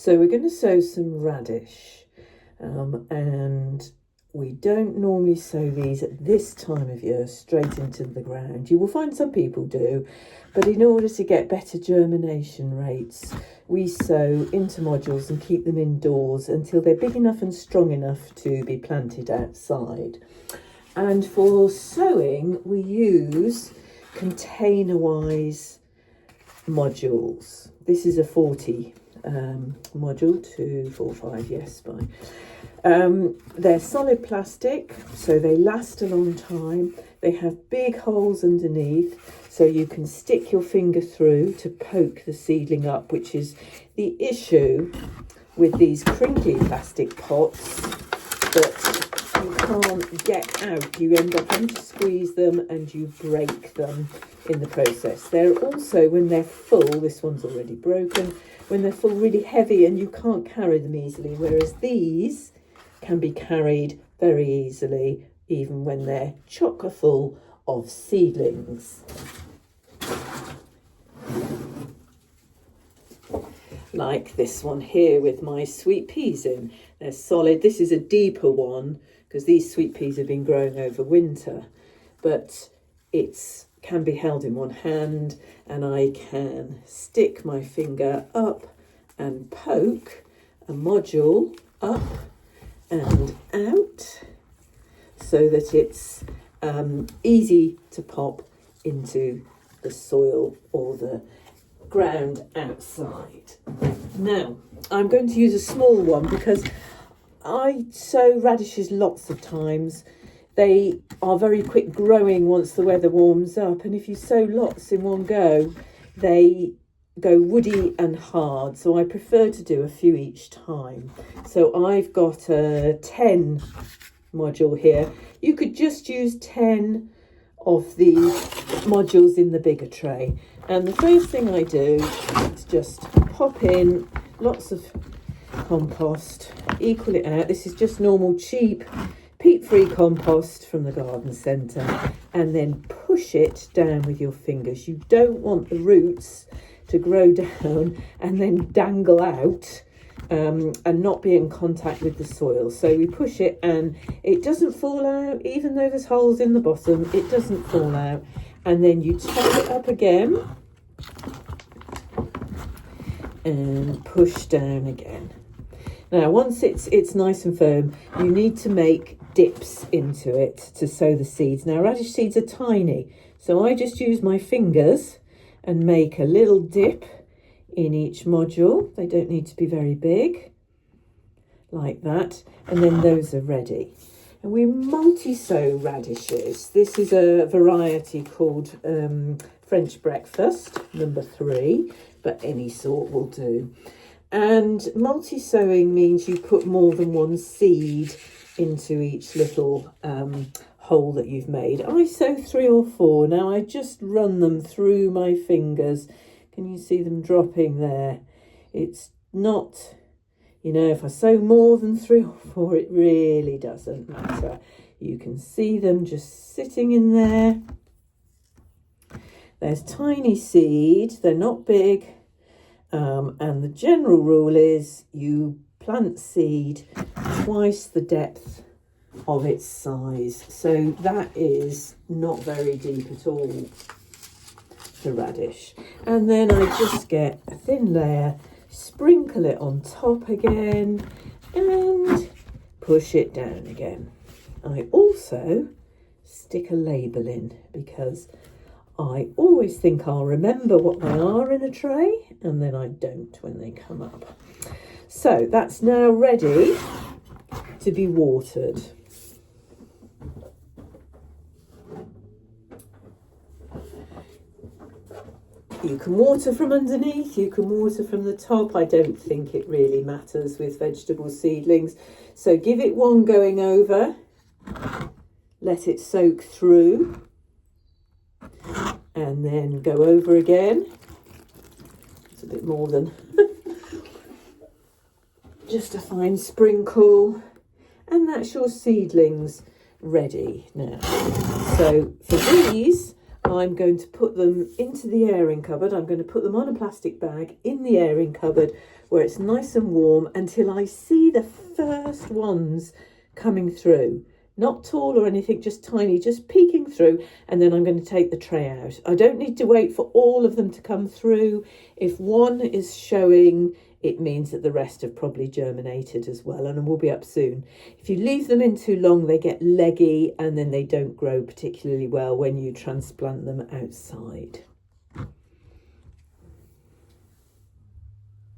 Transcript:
So we're going to sow some radish, and we don't normally sow these at this time of year straight into the ground. You will find some people do, but in order to get better germination rates, we sow into modules and keep them indoors until they're big enough and strong enough to be planted outside. And for sowing, we use container-wise modules. This is a 40 module, 2, 4, 5, yes, fine. They're solid plastic, so they last a long time. They have big holes underneath, so you can stick your finger through to poke the seedling up, which is the issue with these crinkly plastic pots that you can't get out. You end up having to squeeze them and you break them in the process. They're also, when they're full, this one's already broken, when they're full, really heavy and you can't carry them easily, whereas these can be carried very easily, even when they're chocker full of seedlings. Like this one here with my sweet peas in. They're solid. This is a deeper one because these sweet peas have been growing over winter, but it's can be held in one hand, and I can stick my finger up and poke a module up and out so that it's easy to pop into the soil or the ground outside. Now, I'm going to use a small one because I sow radishes lots of times. They are very quick growing once the weather warms up, and if you sow lots in one go, they go woody and hard, so I prefer to do a few each time. So I've got a 10 module here. You could just use 10 of these modules in the bigger tray, and the first thing I do is just pop in lots of compost, equal it out. This is just normal cheap peat-free compost from the garden centre, and then push it down with your fingers. You don't want the roots to grow down and then dangle out and not be in contact with the soil. So we push it and it doesn't fall out, even though there's holes in the bottom, it doesn't fall out. And then you top it up again and push down again. Now, once it's nice and firm, you need to make dips into it to sow the seeds. Now, radish seeds are tiny, so I just use my fingers and make a little dip in each module. They don't need to be very big, like that, and then those are ready. And we multi-sow radishes. This is a variety called French breakfast, number 3, but any sort will do. And multi-sowing means you put more than one seed into each little hole that you've made. I sow 3 or 4. Now I just run them through my fingers. Can you see them dropping there? It's not, you know, if I sow more than 3 or 4, it really doesn't matter. You can see them just sitting in there. There's tiny seed. They're not big. And the general rule is you plant seed twice the depth of its size. So that is not very deep at all, the radish. And then I just get a thin layer, sprinkle it on top again and push it down again. I also stick a label in because I always think I'll remember what they are in a tray, and then I don't when they come up. So that's now ready to be watered. You can water from underneath, you can water from the top. I don't think it really matters with vegetable seedlings. So give it one going over, let it soak through, and then go over again. It's a bit more than just a fine sprinkle, and that's your seedlings ready now. So for these, I'm going to put them into the airing cupboard. I'm going to put them on a plastic bag in the airing cupboard where it's nice and warm until I see the first ones coming through. Not tall or anything, just tiny, just peeking through, and then I'm going to take the tray out. I don't need to wait for all of them to come through. If one is showing, it means that the rest have probably germinated as well and will be up soon. If you leave them in too long, they get leggy and then they don't grow particularly well when you transplant them outside.